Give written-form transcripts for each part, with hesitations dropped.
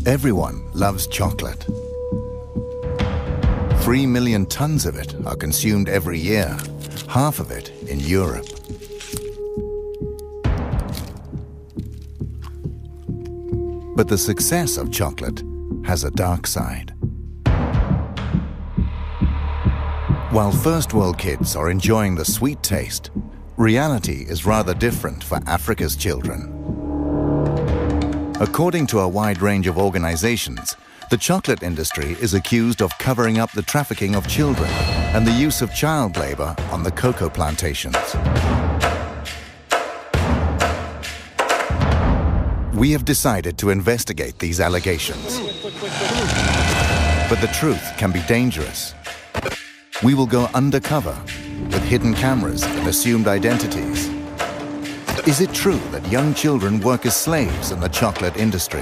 Everyone loves chocolate. 3 million tons of it are consumed every year, half of it in Europe. But the success of chocolate has a dark side. While first world kids are enjoying the sweet taste, reality is rather different for Africa's children. According to a wide range of organizations, the chocolate industry is accused of covering up the trafficking of children and the use of child labor on the cocoa plantations. We have decided to investigate these allegations. But the truth can be dangerous. We will go undercover with hidden cameras and assumed identities. Is it true that young children work as slaves in the chocolate industry?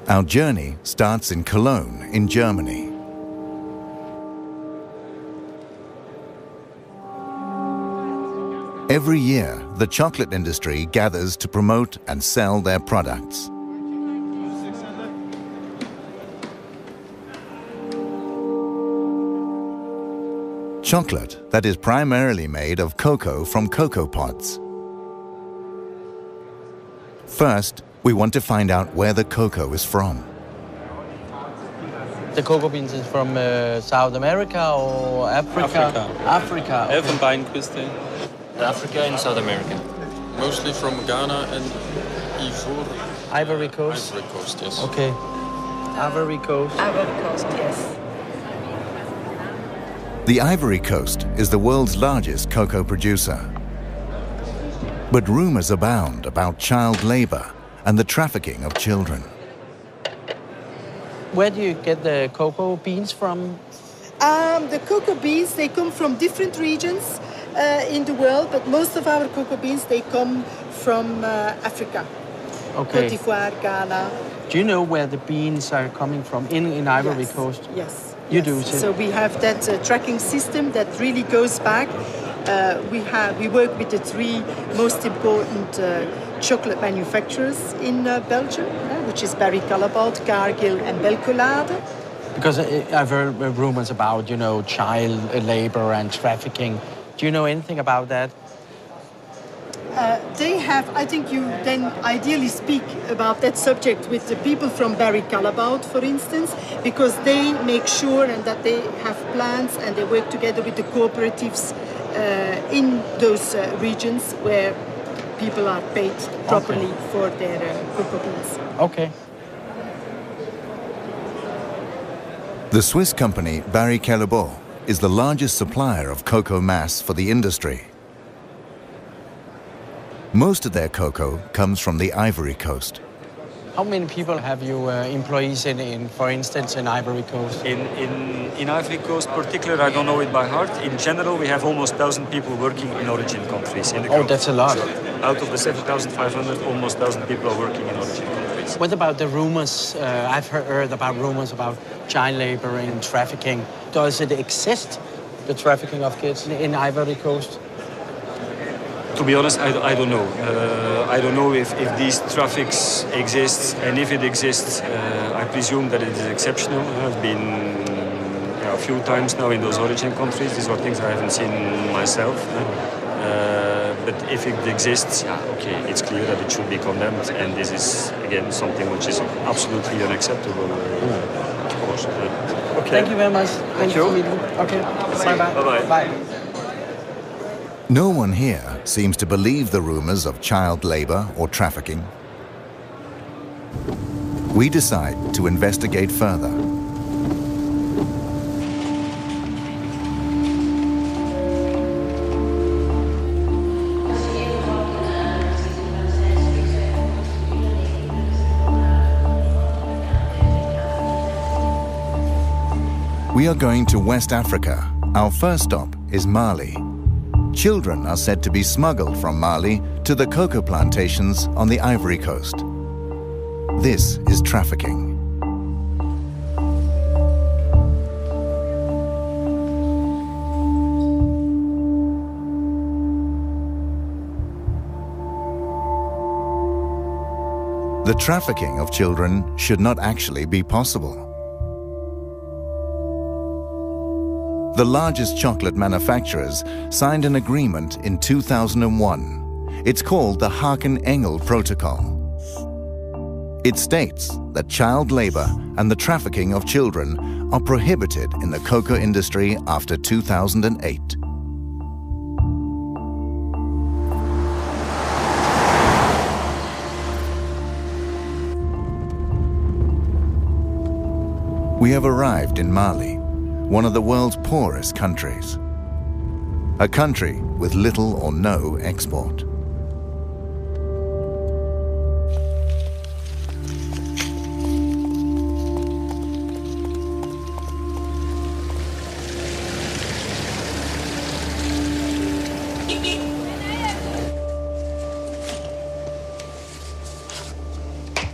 Our journey starts in Cologne, in Germany. Every year, the chocolate industry gathers to promote and sell their products. Chocolate that is primarily made of cocoa from cocoa pods. First, we want to find out where the cocoa is from. The cocoa beans is from South America or Africa? Africa. Okay. Elfenbeinküste. Africa and South America. Mostly from Ghana and Ivory Coast? Ivory Coast, yes. Okay. Ivory Coast. Ivory Coast, yes. The Ivory Coast is the world's largest cocoa producer. But rumors abound about child labor and the trafficking of children. Where do you get the cocoa beans from? The cocoa beans, they come from different regions in the world, but most of our cocoa beans, they come from Africa. Okay. Côte d'Ivoire, Ghana. Do you know where the beans are coming from in Ivory Yes. Coast? Yes. You yes. do, too? So we have that tracking system that really goes back. We work with the three most important chocolate manufacturers in Belgium, which is Barry Callebaut, Cargill and Belcolade. Because I've heard rumors about, child labor and trafficking. Do you know anything about that? They have, I think you then ideally speak about that subject with the people from Barry Callebaut, for instance, because they make sure and that they have plans and they work together with the cooperatives in those regions where people are paid properly for their cocoa beans. Okay. The Swiss company Barry Callebaut is the largest supplier of cocoa mass for the industry. Most of their cocoa comes from the Ivory Coast. How many people have you employees in, for instance, in Ivory Coast? In Ivory Coast particular, I don't know it by heart. In general, we have almost 1,000 people working in origin countries. That's a lot. Out of the 7,500, almost 1,000 people are working in origin countries. What about the rumors? I've heard about rumors about child labor and trafficking. Does it exist, the trafficking of kids in Ivory Coast? To be honest, I don't know. I don't know if these traffics exist, and if it exists, I presume that it is exceptional. I've been a few times now in those origin countries. These are things I haven't seen myself. But if it exists, it's clear that it should be condemned, and this is, again, something which is absolutely unacceptable, of course. Okay. Thank you very much. Thank you. Okay. Bye-bye. Bye-bye. Bye. No one here seems to believe the rumors of child labor or trafficking. We decide to investigate further. We are going to West Africa. Our first stop is Mali. children are said to be smuggled from Mali to the cocoa plantations on the Ivory Coast. This is trafficking. The trafficking of children should not actually be possible. The largest chocolate manufacturers signed an agreement in 2001. It's called the Haken-Engel Protocol. It states that child labor and the trafficking of children are prohibited in the cocoa industry after 2008. We have arrived in Mali, one of the world's poorest countries. A country with little or no export.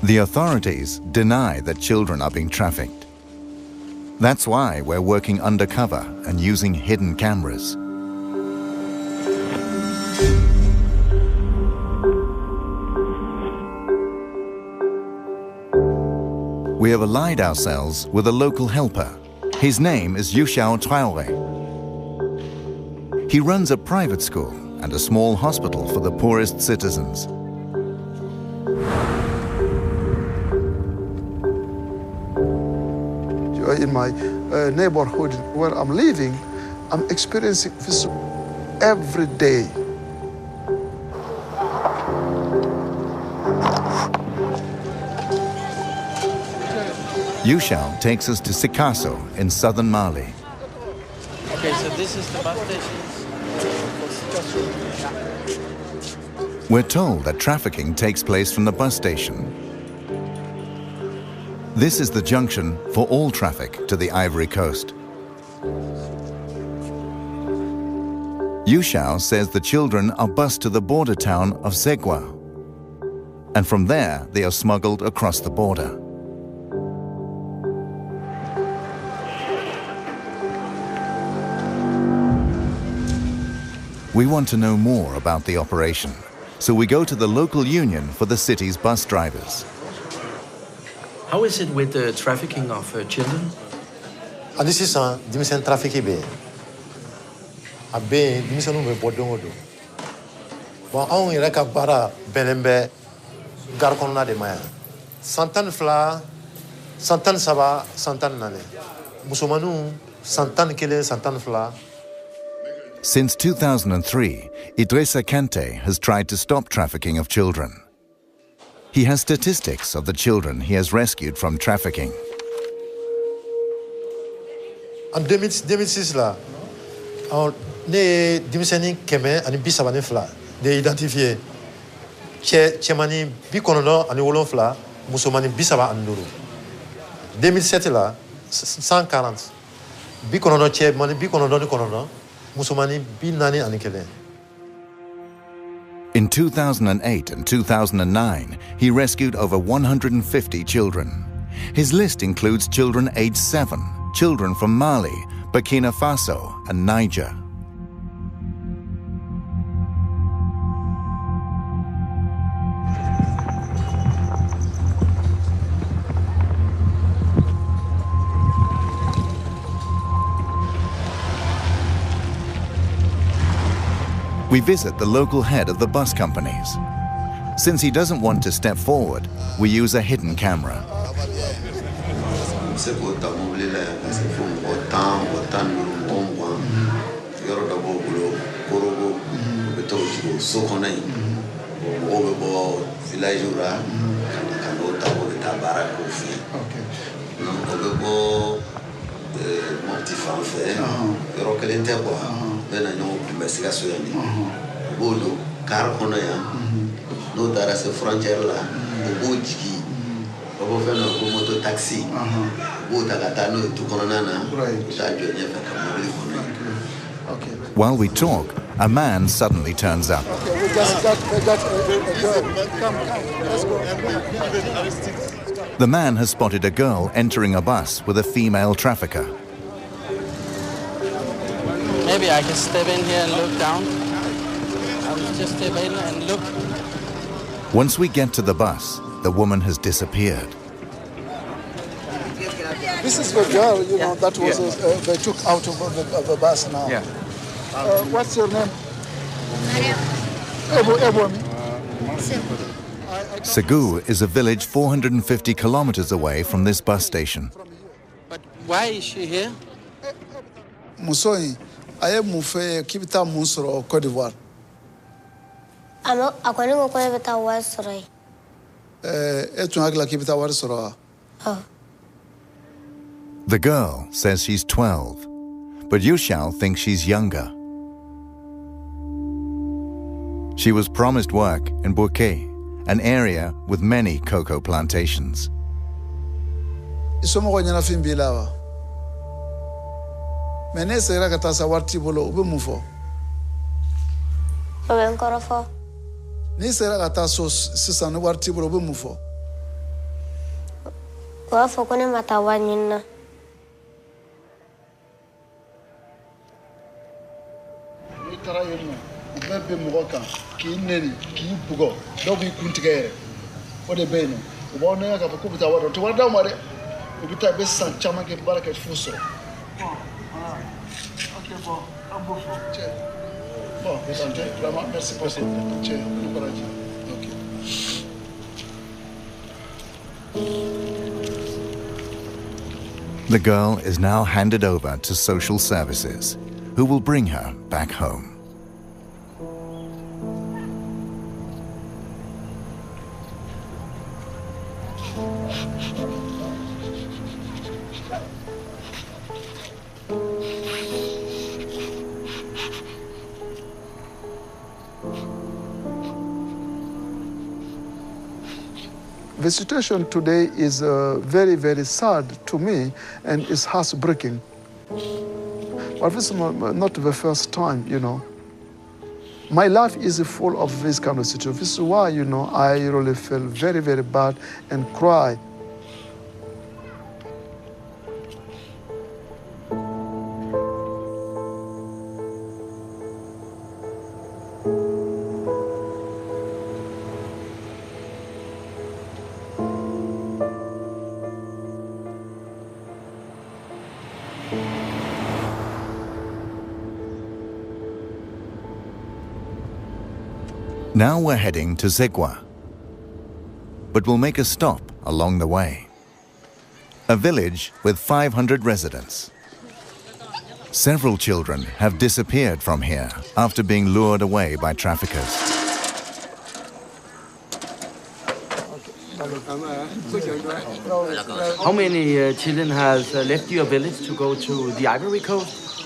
The authorities deny that children are being trafficked. That's why we're working undercover and using hidden cameras. We have allied ourselves with a local helper. His name is Yushao Traore. He runs a private school and a small hospital for the poorest citizens. In my neighborhood where I'm living, I'm experiencing this every day. Yushao takes us to Sikasso in southern Mali. Okay, so this is the bus station. We're told that trafficking takes place from the bus station. This is the junction for all traffic to the Ivory Coast. Yushao says the children are bused to the border town of Zegwa, and from there they are smuggled across the border. We want to know more about the operation, so we go to the local union for the city's bus drivers. How is it with the trafficking of children? This is a dimension trafficking. A be dimension of Bodongo. But only like a bara belembe garcona de Maya. Santan Fla, Santan Saba, Santan Nale. Musumanu, Santan Kile, Santan Fla. Since 2003, Idrissa Kante has tried to stop trafficking of children. He has statistics of the children he has rescued from trafficking. En 2006 là, ne dimiseni keme ani bisabani fla de identifier chemani bikonono ani wolonfla musomani bisaba anduru. 2007 là 140 bikonono chemani bikonono ni konono musomani binani ani kele. In 2008 and 2009, he rescued over 150 children. His list includes children aged 7, children from Mali, Burkina Faso, and Niger. We visit the local head of the bus companies. Since he doesn't want to step forward, we use a hidden camera. While we talk, a man suddenly turns up. Okay, we got a girl. Come, let's go. The man has spotted a girl entering a bus with a female trafficker. Maybe I can step in here and look down. I'll just step in and look. Once we get to the bus, the woman has disappeared. This is the girl, you know, that was they took out of the bus now. Yeah. What's your name? Segu is a village 450 kilometers away from this bus station. But why is she here? Musoi, I am Mufe Kibita Musoro, Cote d'Ivoire. According to Kibita was right. Etunagla Kibita Warsoro. Oh. The girl says she's 12, but Yushao thinks she's younger. She was promised work in Bouquet, an area with many cocoa plantations. Isomo nyana fimbilawa. Menese ra katasa warti bolo ube mufo. Oben korofo. Ni sera kataso sisanu warti bolo ube mufo. Wa fokone matawa nyina. Tara yeno ubebe mugoka ki neni ki bugo dogi kuntigere ode beno ubone ka bakubita wado to wada mare ubita be san chama ke baraka fuso OK bon ambofo che bon besante vraiment merci pour cette che courage OK. The girl is now handed over to social services, who will bring her back home. The situation today is very, very sad to me, and it's heartbreaking. But this is not the first time, you know. My life is full of this kind of situation. This is why, you know, I really feel very, very bad and cry. Now we're heading to Zegwa, but we'll make a stop along the way. A village with 500 residents. Several children have disappeared from here after being lured away by traffickers. How many children has left your village to go to the Ivory Coast?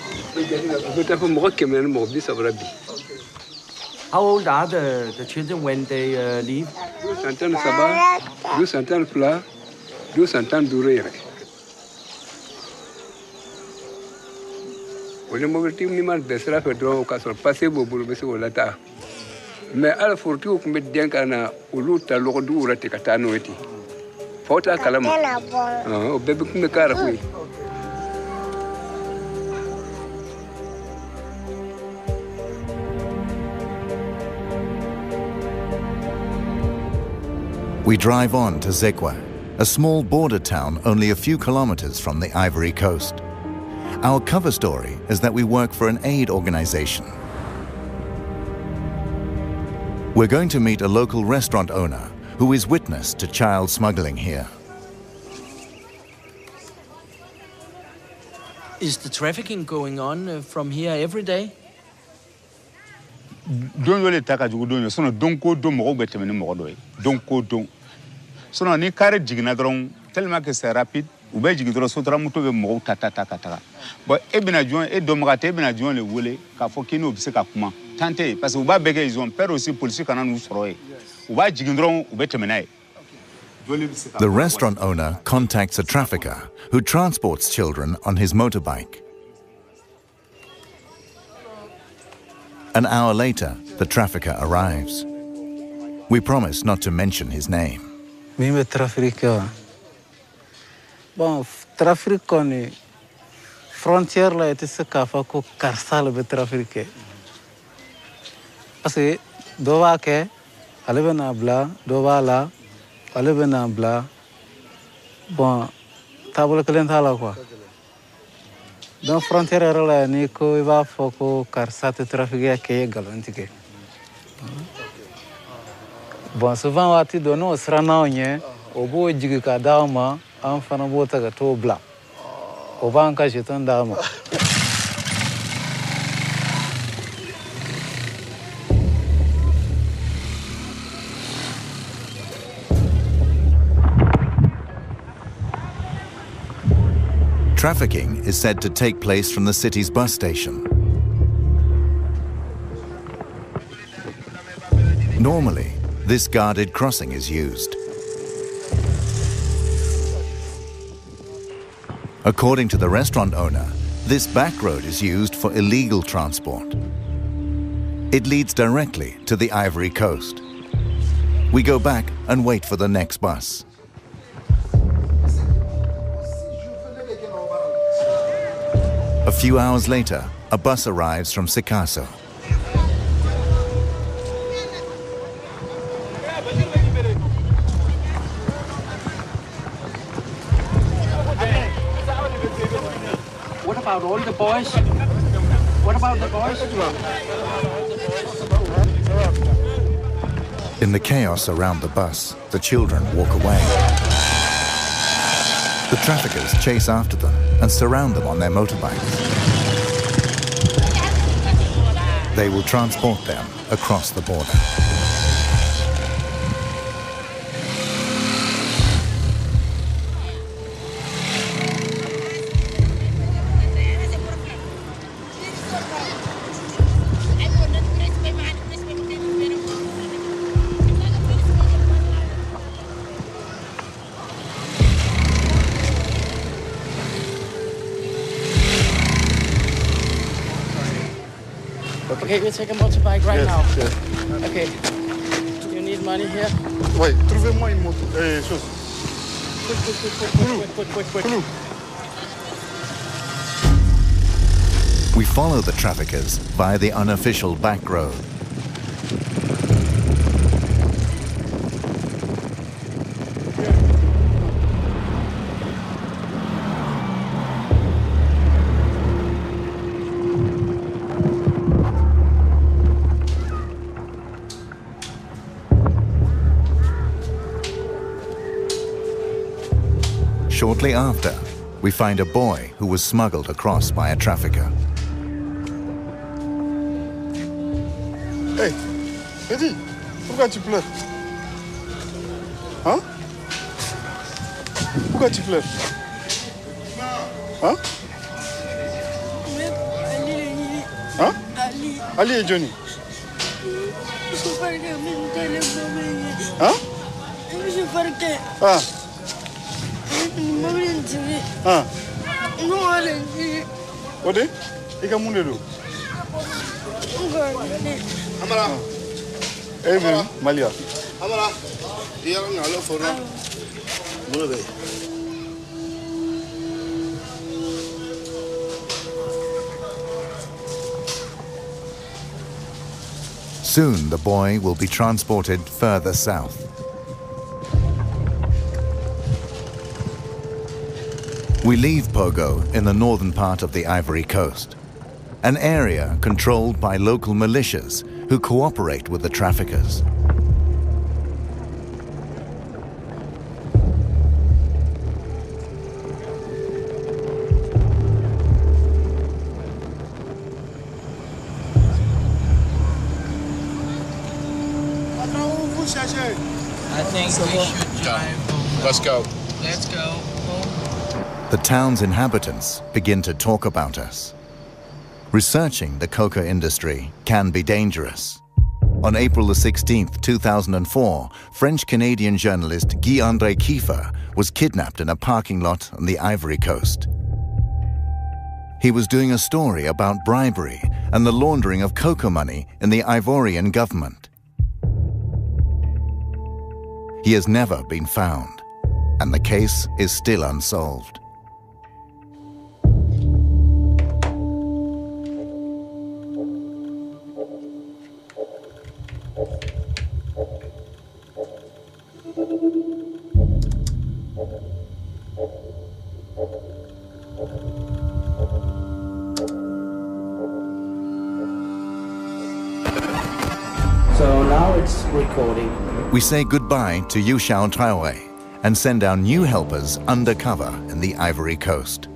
How old are the children when they leave? We drive on to Zegwa, a small border town only a few kilometers from the Ivory Coast. Our cover story is that we work for an aid organization. We're going to meet a local restaurant owner who is witness to child smuggling here. Is the trafficking going on from here every day? Don't really take a good so don't go do more better than more. Don't go do. So no ni carry jignadron tellement que c'est rapide ou ben jigidro so tra muto be mo tata. But ebina join e domrate ebina join le wole ka fo kino bise ka kuma tante parce que ba bege ils ont peur aussi police kana nous soroé ou ba jigidron ou betemenae. The restaurant owner contacts a trafficker who transports children on his motorbike. An hour later, the trafficker arrives. We promise not to mention his name. Mimi trafficker. Bon, trafficker ni frontière la ete se kafa ko karsal be trafficker. Parce que dova ke alebe na bla, dova la alebe na bla. Bon, table kelen thala quoi. Dans frontière la ni ko iba foko karsate trafficker ke galantike. Bon, souvent, on a dit que nous sommes au jigi ka dama, an fana bota ka to bla. O ba an kashe tan dama. Trafficking is said to take place from the city's bus station. Normally, this guarded crossing is used. According to the restaurant owner, this back road is used for illegal transport. It leads directly to the Ivory Coast. We go back and wait for the next bus. A few hours later, a bus arrives from Sikasso. What about all the boys? What about the boys? In the chaos around the bus, the children walk away. The traffickers chase after them and surround them on their motorbikes. They will transport them across the border. Okay, we take a motorbike right now. Yes. Okay. You need money here? Oui, trouvez-moi une moto. Chose. Quick. We follow the traffickers via the unofficial back road. Shortly after, we find a boy who was smuggled across by a trafficker. Hey, Eddie, pourquoi tu pleures? Hein? Pourquoi tu pleures? Hein? Hein? Ali et Johnny. Hein? Ah. Ah. Ode? Ika mundedo. Amara. Eh, Malia. Amara. Dia ngalo fora. Mulebe. Soon the boy will be transported further south. We leave Pogo in the northern part of the Ivory Coast, an area controlled by local militias who cooperate with the traffickers. I think we should drive. Let's go. Let's go. The town's inhabitants begin to talk about us. Researching the coca industry can be dangerous. On April 16, 2004, French-Canadian journalist Guy-André Kiefer was kidnapped in a parking lot on the Ivory Coast. He was doing a story about bribery and the laundering of cocoa money in the Ivorian government. He has never been found, and the case is still unsolved. So now it's recording. We say goodbye to Yuxiao Traoré and send our new helpers undercover in the Ivory Coast.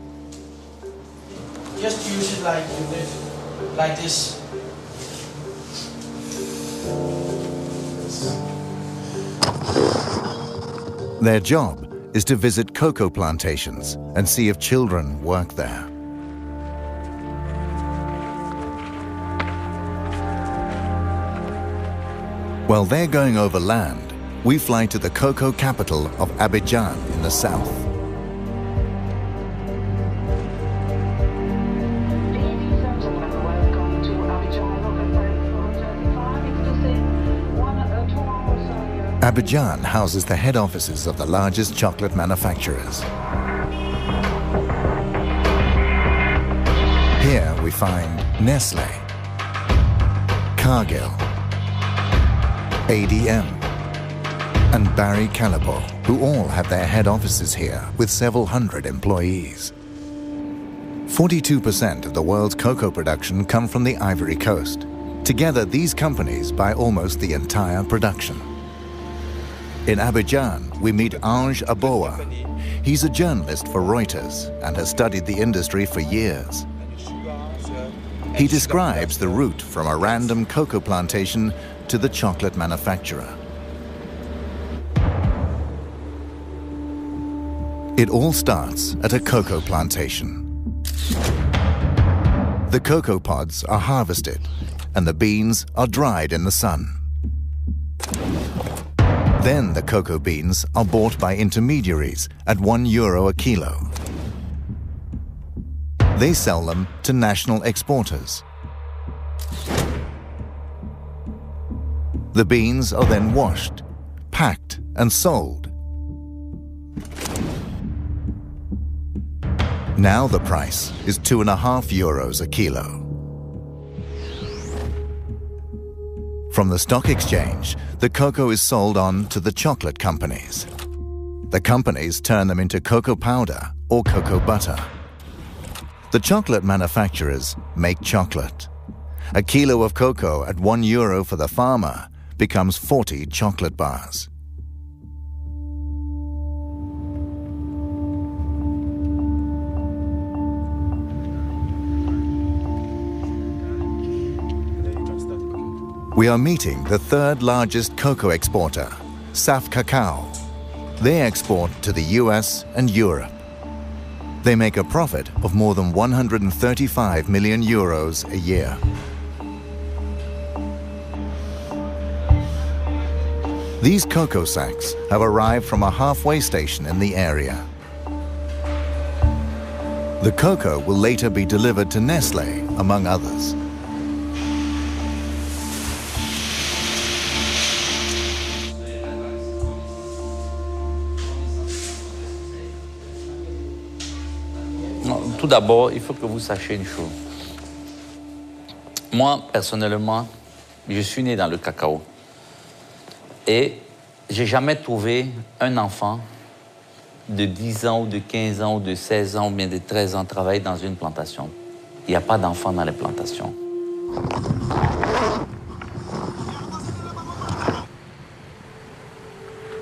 Just use it like you live, like this. Their job is to visit cocoa plantations and see if children work there. While they're going over land, we fly to the cocoa capital of Abidjan in the south. Abidjan houses the head offices of the largest chocolate manufacturers. Here we find Nestlé, Cargill, ADM, and Barry Callebaut, who all have their head offices here with several hundred employees. 42% of the world's cocoa production come from the Ivory Coast. Together, these companies buy almost the entire production. In Abidjan, we meet Ange Aboa. He's a journalist for Reuters and has studied the industry for years. He describes the route from a random cocoa plantation to the chocolate manufacturer. It all starts at a cocoa plantation. The cocoa pods are harvested and the beans are dried in the sun. Then the cocoa beans are bought by intermediaries at €1 a kilo. They sell them to national exporters. The beans are then washed, packed, and sold. Now the price is €2.50 a kilo. From the stock exchange, the cocoa is sold on to the chocolate companies. The companies turn them into cocoa powder or cocoa butter. The chocolate manufacturers make chocolate. A kilo of cocoa at €1 for the farmer becomes 40 chocolate bars. We are meeting the third largest cocoa exporter, Saf Cacao. They export to the US and Europe. They make a profit of more than €135 million a year. These cocoa sacks have arrived from a halfway station in the area. The cocoa will later be delivered to Nestlé, among others. Tout d'abord, il faut que vous sachiez une chose. Moi, personnellement, je suis né dans le cacao. Et j'ai jamais trouvé un enfant de 10 ans ou de 15 ans ou de 16 ans ou bien de 13 ans travailler dans une plantation. Il n'y a pas d'enfants dans les plantations.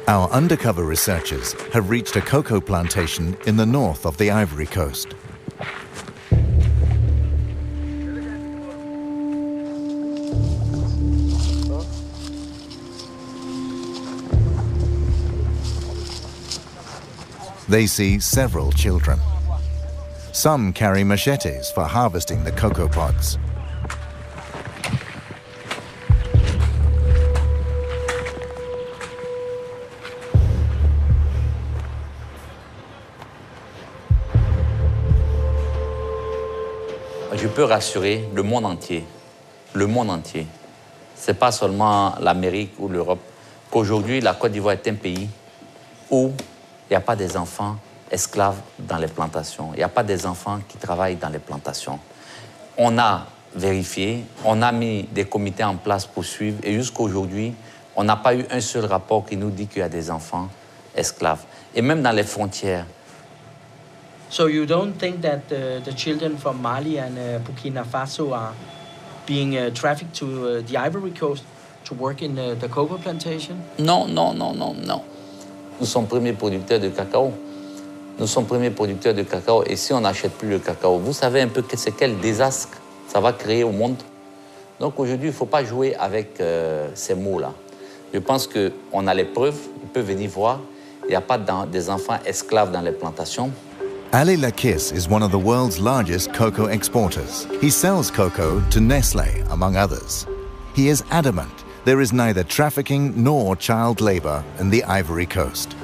Our undercover researchers have reached a cocoa plantation in the north of the Ivory Coast. They see several children. Some carry machetes for harvesting the cocoa pods. je peux rassurer le monde entier. Ce n'est pas seulement l'Amérique ou l'Europe, qu'aujourd'hui, la Côte d'Ivoire est un pays où il n'y a pas des enfants esclaves dans les plantations. Il n'y a pas des enfants qui travaillent dans les plantations. On a vérifié, on a mis des comités en place pour suivre, et jusqu'à aujourd'hui, on n'a pas eu un seul rapport qui nous dit qu'il y a des enfants esclaves. Et même dans les frontières. So you don't think that the children from Mali and Burkina Faso are being trafficked to the Ivory Coast to work in the cocoa plantation? Non. Nous sommes premiers producteurs de cacao. Et si on n'achète plus le cacao, vous savez un peu c'est quel désastre ça va créer au monde. Donc aujourd'hui, il ne faut pas jouer avec ces mots-là. Je pense qu'on a les preuves, ils peuvent venir voir. Il n'y a pas des enfants esclaves dans les plantations. Ali Lakis is one of the world's largest cocoa exporters. He sells cocoa to Nestlé, among others. He is adamant there is neither trafficking nor child labor in the Ivory Coast.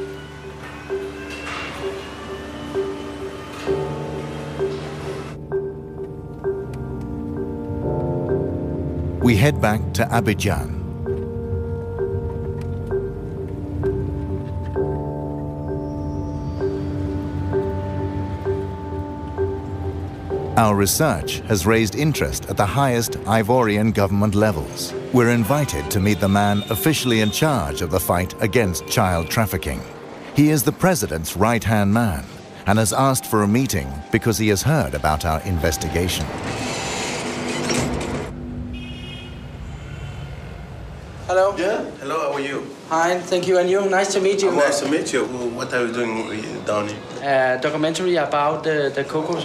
We head back to Abidjan. Our research has raised interest at the highest Ivorian government levels. We're invited to meet the man officially in charge of the fight against child trafficking. He is the president's right-hand man and has asked for a meeting because he has heard about our investigation. Hello. Yeah, hello, how are you? Hi, thank you, and you. Nice to meet you. Oh, nice to meet you. What are you doing down here? Documentary about the cocoa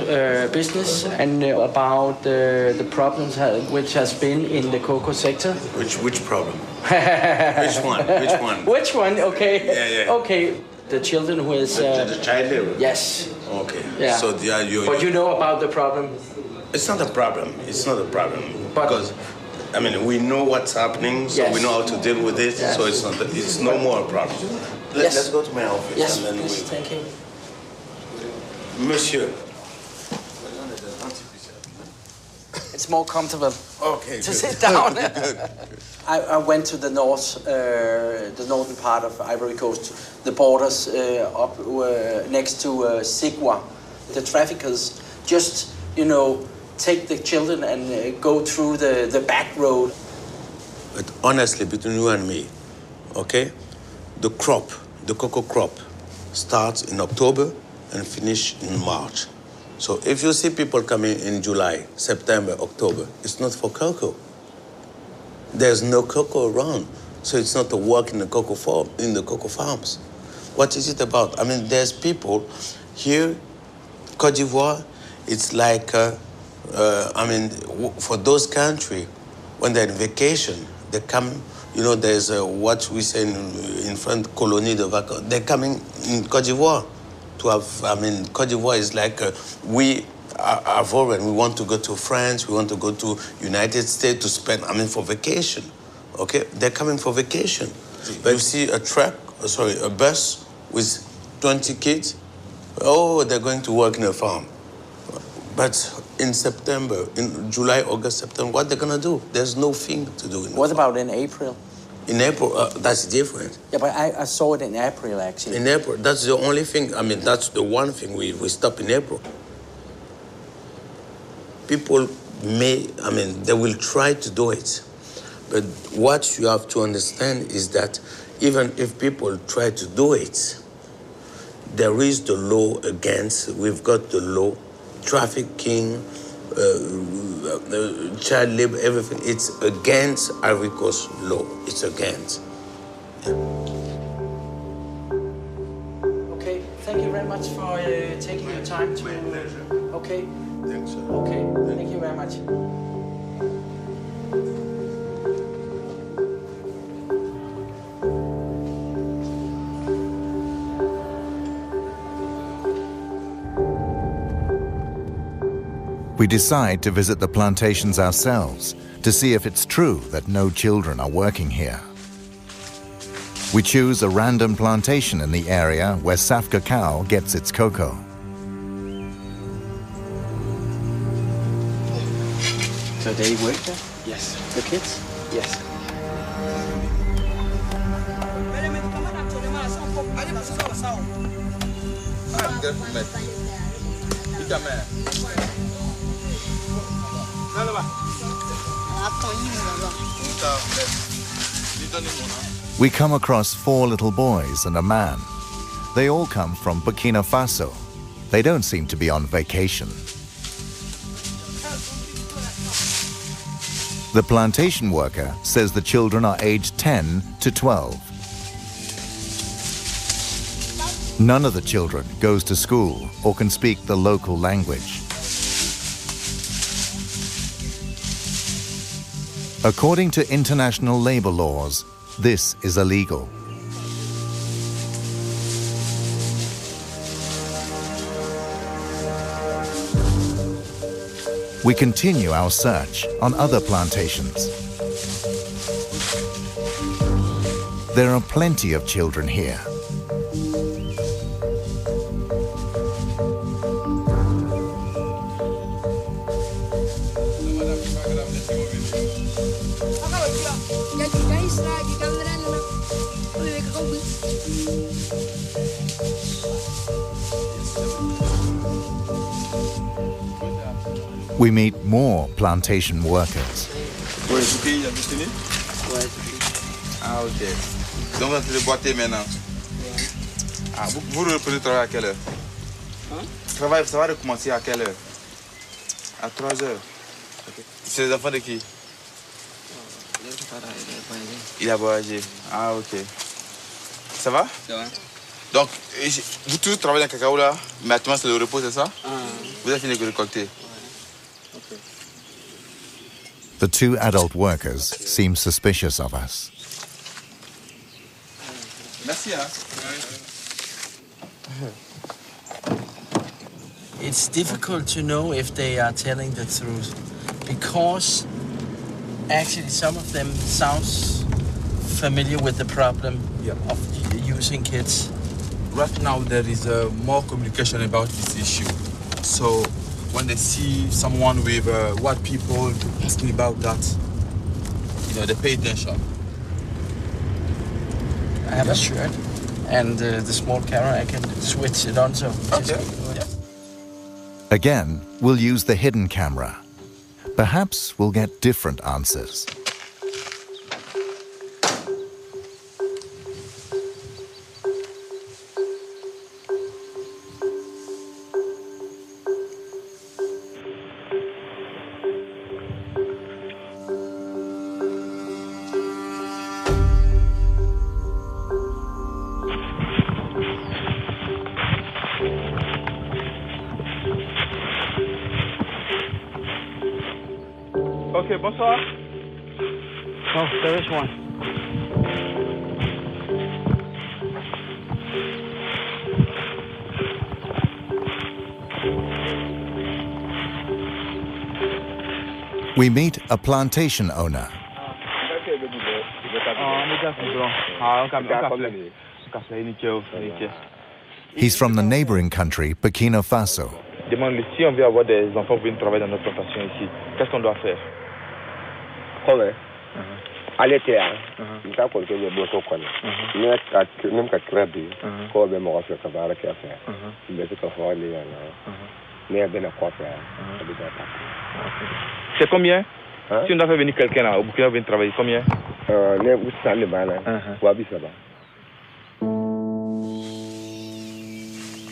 business and about the problems which has been in the cocoa sector. Which problem? Which one? Which one? Which one? Okay. Yeah. Okay. The children who is... the child labor? Yes. Okay. Yeah. So you... But you know about the problem? It's not a problem. It's not a problem. But, because, I mean, we know what's happening, so yes. we know how to deal with it, yes. so it's no more a problem. Yes. Let's go to my office. Yes, and then please, thank you. Monsieur. It's more comfortable to sit down. I went to the northern part of Ivory Coast, the borders up next to Sigua. The traffickers just, take the children and go through the back road. But honestly, between you and me, okay, the cocoa crop, starts in October and finish in March. So if you see people coming in July, September, October, it's not for cocoa. There's no cocoa around, so it's not a work in the cocoa farms. What is it about? I mean, there's people here, Côte d'Ivoire, it's like, for those countries, when they're on vacation, they come, there's what we say in French, colonie de vacances. They're coming in Côte d'Ivoire to have, Côte d'Ivoire is like, we are foreign. We want to go to France, we want to go to United States to spend, for vacation, okay? They're coming for vacation. But you see a bus with 20 kids, they're going to work in a farm. But in September, in July, August, September, what they're gonna do? There's no thing to do. What about in April? In April, that's different. Yeah, but I saw it in April, actually. In April, that's the only thing, that's the one thing we stop in April. People they will try to do it. But what you have to understand is that even if people try to do it, there is the law against, we've got the law, trafficking, child labor, everything. It's against Ivory Coast law. It's against. Yeah. Okay, thank you very much for taking your time to... My pleasure. Okay. Thanks, sir. Okay, thank you very much. We decide to visit the plantations ourselves to see if it's true that no children are working here. We choose a random plantation in the area where Saf Cacao gets its cocoa. So they work there? Yes. The kids? Yes. We come across 4 little boys and a man. They all come from Burkina Faso. They don't seem to be on vacation. The plantation worker says the children are aged 10 to 12. None of the children goes to school or can speak the local language. According to international labor laws, this is illegal. We continue our search on other plantations. There are plenty of children here. We meet more plantation workers. Oui, tout pays, il y a fini? Ouais, tout fini. Ah, ok. Donc, vous êtes les boîtiers maintenant? Ah, vous reprenez travailler à quelle heure? Hein? Travail, ça va recommencer à quelle heure? À 3 heures. Okay. C'est les enfants de qui? Il a voyagé. Ah, ok. Ça va? Ça va. Donc, vous tous travaillez dans le cacao là, mais actuellement c'est le repos, c'est ça? Vous avez fini de récolter? Okay. The 2 adult workers seem suspicious of us. Merci, hein? It's difficult to know if they are telling the truth because actually some of them sounds familiar with the problem of using kids. Right now there is more communication about this issue. So when they see someone with white people asking about that, you know, they pay attention. I have a shirt and the small camera, I can switch it on. So okay. Again, we'll use the hidden camera. Perhaps we'll get different answers. Ok, bonsoir. Oh, there is one. We meet a plantation owner. He's from the neighboring country, Burkina Faso. Demande si on veut avoir des enfants pour venir travailler dans notre plantation ici, qu'est-ce qu'on doit faire? Allez, il t'a compté les beaux socons. Même qu'à créer, quand on va faire ça, va faire. Il va se faire les mais bien à quoi faire. C'est combien? Si on doit faire venir quelqu'un là, au Burkina venir travailler, combien? Les où ça les balles, wabi ça va.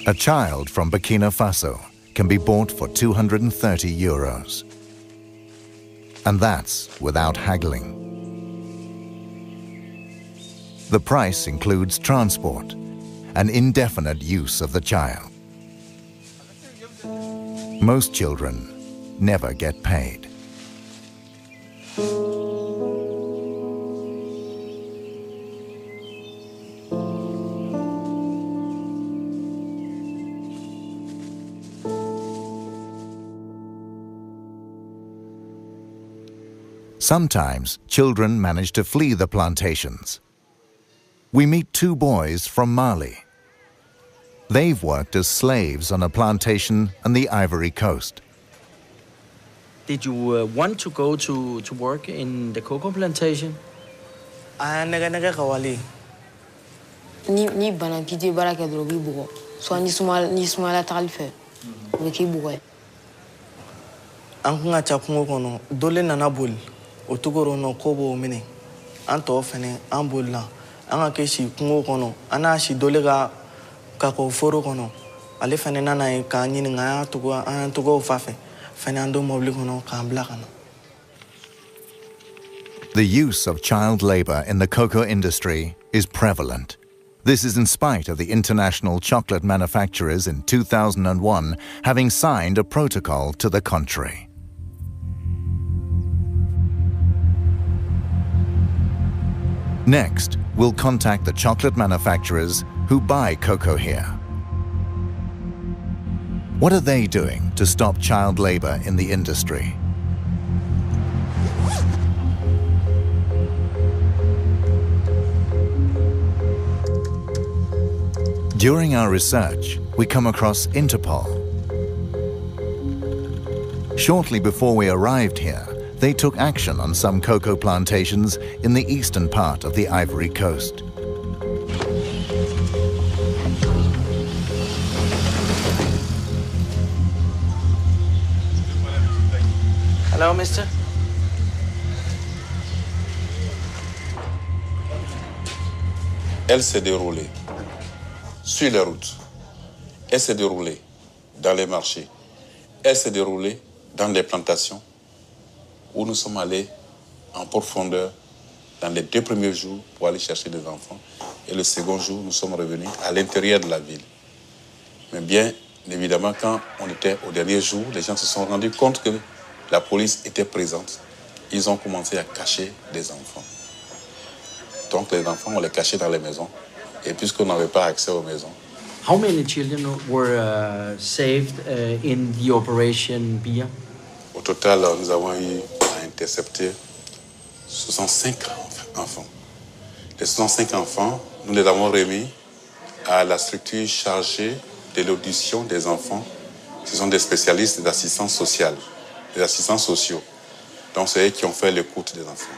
A child from Burkina Faso can be bought for €230. And that's without haggling. The price includes transport and indefinite use of the child. Most children never get paid. Sometimes children manage to flee the plantations. We meet 2 boys from Mali. They've worked as slaves on a plantation on the Ivory Coast. Did you want to go to work in the cocoa plantation? Ni bana kiti bara ke drogi bugo. So ni sumala talife. Wiki bugo. Ankunga chakungo kono dole nana bol. Otugoro no kobo mene. Anto fene ambola. Anga keshi kungo kono. Ana shi dole ga kako foro kono. Ale fene nana e ka nyini nga tugo fafe. Fene ando mobli kono ka ambla kono. The use of child labor in the cocoa industry is prevalent. This is in spite of the international chocolate manufacturers in 2001 having signed a protocol to the contrary. Next, we'll contact the chocolate manufacturers who buy cocoa here. What are they doing to stop child labor in the industry? During our research, we come across Interpol. Shortly before we arrived here, they took action on some cocoa plantations in the eastern part of the Ivory Coast. Hello, mister. Elle s'est déroulée sur les routes. Elle s'est déroulée dans les marchés. Elle s'est déroulée dans les plantations où nous sommes allés en profondeur dans les 2 premiers jours pour aller chercher des enfants. Et le second jour, nous sommes revenus à l'intérieur de la ville. Mais bien évidemment, quand on était au dernier jour, les gens se sont rendus compte que la police était présente. Ils ont commencé à cacher des enfants. Donc les enfants, on les cachait dans les maisons. Et puisqu'on n'avait pas accès aux maisons. How many children were saved in the operation Bia? Au total, nous avons eu à intercepter 65 enfants. Les 65 enfants, nous les avons remis à la structure chargée de l'audition des enfants. Ce sont des spécialistes d'assistance sociale, des assistants sociaux. Donc c'est eux qui ont fait l'écoute des enfants.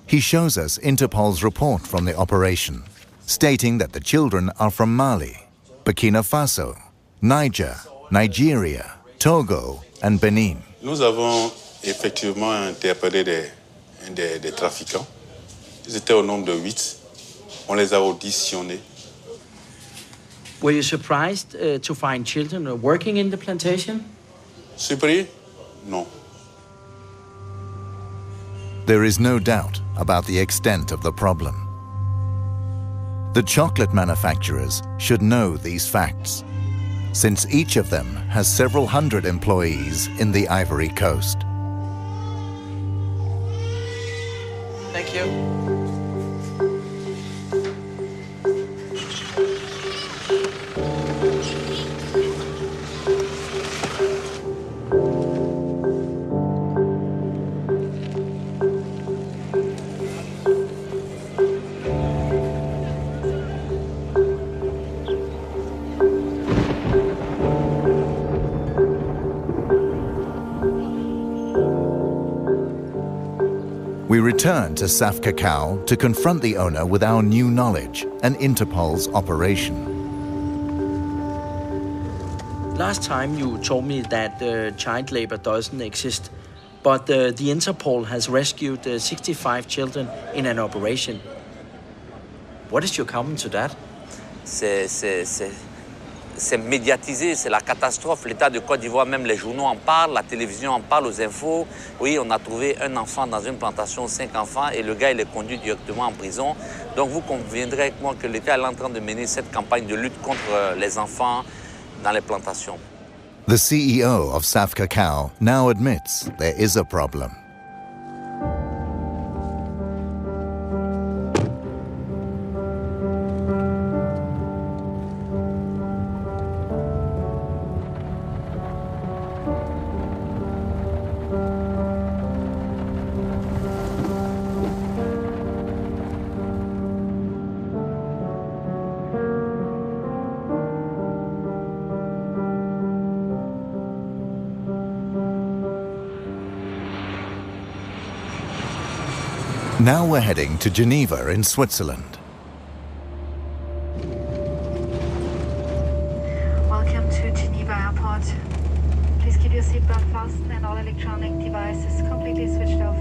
He shows us Interpol's report from the operation, stating that the children are from Mali, Burkina Faso, Niger, Nigeria, Togo, and Benin. Nous avons effectivement interpellé des trafiquants. Ils étaient au nombre de 8. On les a auditionnés. Were you surprised to find children working in the plantation? Surpris? Non. There is no doubt about the extent of the problem. The chocolate manufacturers should know these facts, since each of them has several hundred employees in the Ivory Coast. Thank you. We return to Saf Cacao to confront the owner with our new knowledge and Interpol's operation. Last time you told me that child labor doesn't exist, but the Interpol has rescued 65 children in an operation. What is your comment to that? C'est médiatisé, c'est la catastrophe. L'État de Côte d'Ivoire, même les journaux en parlent, la télévision en parle, aux infos. Oui, on a trouvé un enfant dans une plantation, 5 enfants, et le gars, il est conduit directement en prison. Donc vous conviendrez avec moi que l'État est en train de mener cette campagne de lutte contre les enfants dans les plantations. The CEO of Saf Cacao now admits there is a problem. Now we're heading to Geneva in Switzerland. Welcome to Geneva Airport. Please keep your seatbelt fastened and all electronic devices completely switched off.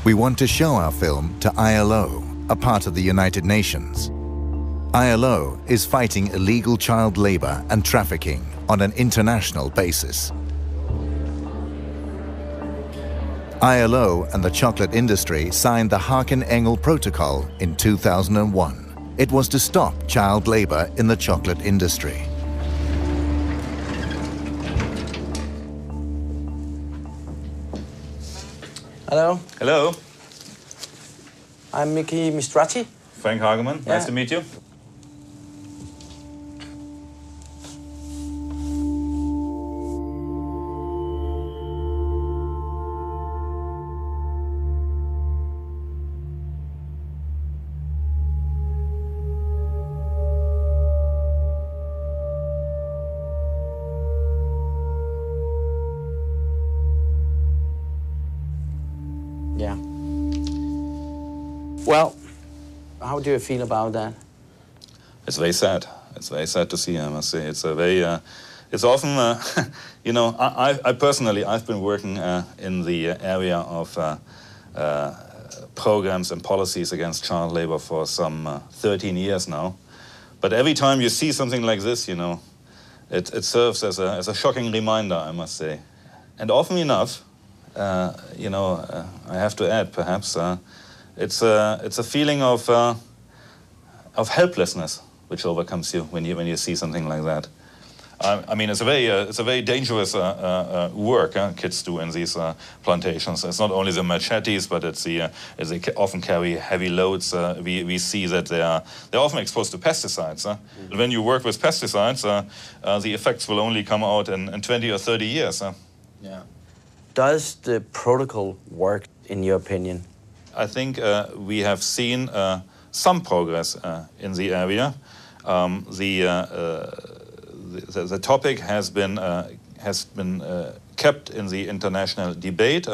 We want to show our film to ILO, a part of the United Nations. ILO is fighting illegal child labor and trafficking on an international basis. ILO and the chocolate industry signed the Haken-Engel Protocol in 2001. It was to stop child labor in the chocolate industry. Hello. Hello. I'm Miki Mistrati. Frank Hageman. Nice to meet you. Yeah. Well, how do you feel about that? It's very sad. It's very sad to see, I must say. It's a very, it's often, you know, I personally, I've been working in the area of programs and policies against child labor for some 13 years now. But every time you see something like this, you know, it serves as a shocking reminder, I must say. And often enough, you know, I have to add, perhaps, it's a feeling of helplessness which overcomes you when you see something like that. I mean, it's a very dangerous work kids do in these plantations. It's not only the machetes, but it's they often carry heavy loads. We see that they're often exposed to pesticides. When you work with pesticides, the effects will only come out in 20 or 30 years. Yeah. Does the protocol work, in your opinion? I think we have seen some progress in the area. The topic has been kept in the international debate.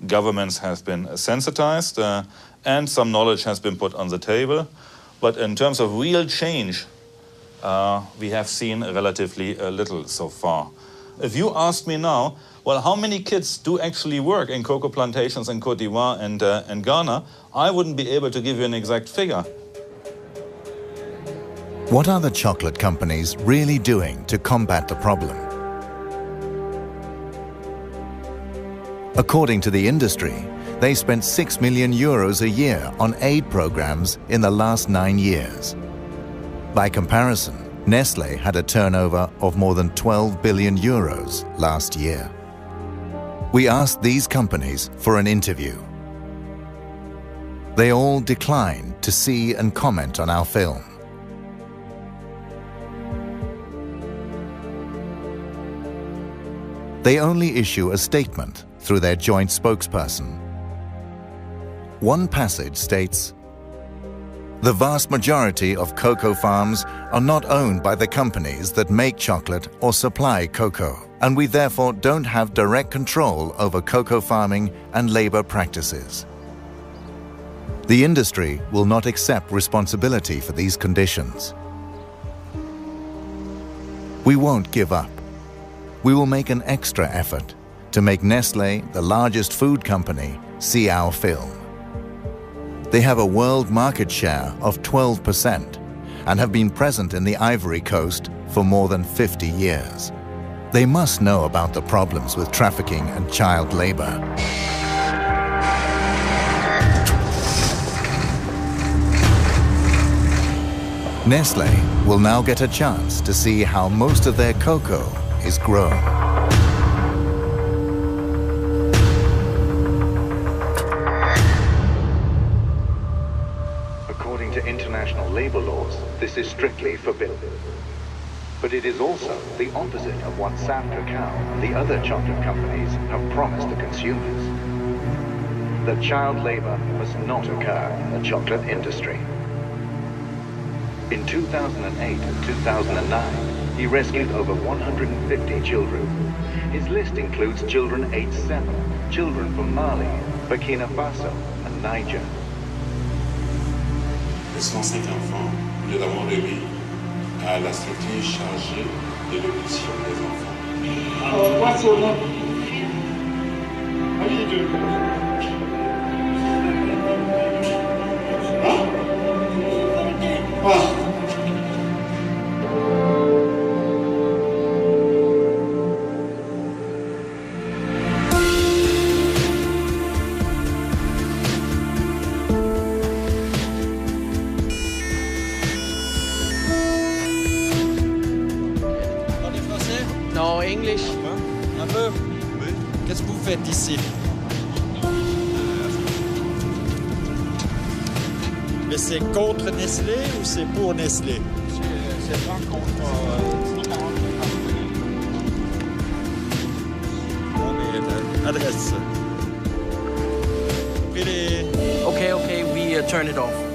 Governments have been sensitized, and some knowledge has been put on the table. But in terms of real change, we have seen relatively little so far. If you ask me now, well, how many kids do actually work in cocoa plantations in Côte d'Ivoire and Ghana, I wouldn't be able to give you an exact figure. What are the chocolate companies really doing to combat the problem? According to the industry, they spent €6 million a year on aid programs in the last 9 years. By comparison, Nestlé had a turnover of more than €12 billion last year. We asked these companies for an interview. They all declined to see and comment on our film. They only issue a statement through their joint spokesperson. One passage states, "The vast majority of cocoa farms are not owned by the companies that make chocolate or supply cocoa, and we therefore don't have direct control over cocoa farming and labor practices. The industry will not accept responsibility for these conditions. We won't give up. We will make an extra effort to make Nestlé, the largest food company, see our film. They have a world market share of 12% and have been present in the Ivory Coast for more than 50 years. They must know about the problems with trafficking and child labor." Nestlé will now get a chance to see how most of their cocoa is grown. According to international labor laws, this is strictly forbidden. But it is also the opposite of what Sam Cacao and the other chocolate companies have promised the consumers. That child labor must not occur in the chocolate industry. In 2008 and 2009, he rescued over 150 children. His list includes children aged 7, children from Mali, Burkina Faso, and Niger. Les 105 enfants, nous les avons remis à la structure chargée de l'audition des enfants. Alors, moi, c'est au nom. Non, English. Un peu. Oui. Qu'est-ce que vous faites ici? Mais c'est contre Nestlé ou c'est pour Nestlé? C'est pas contre. Non, mais l'adresse. Okay, we turn it off.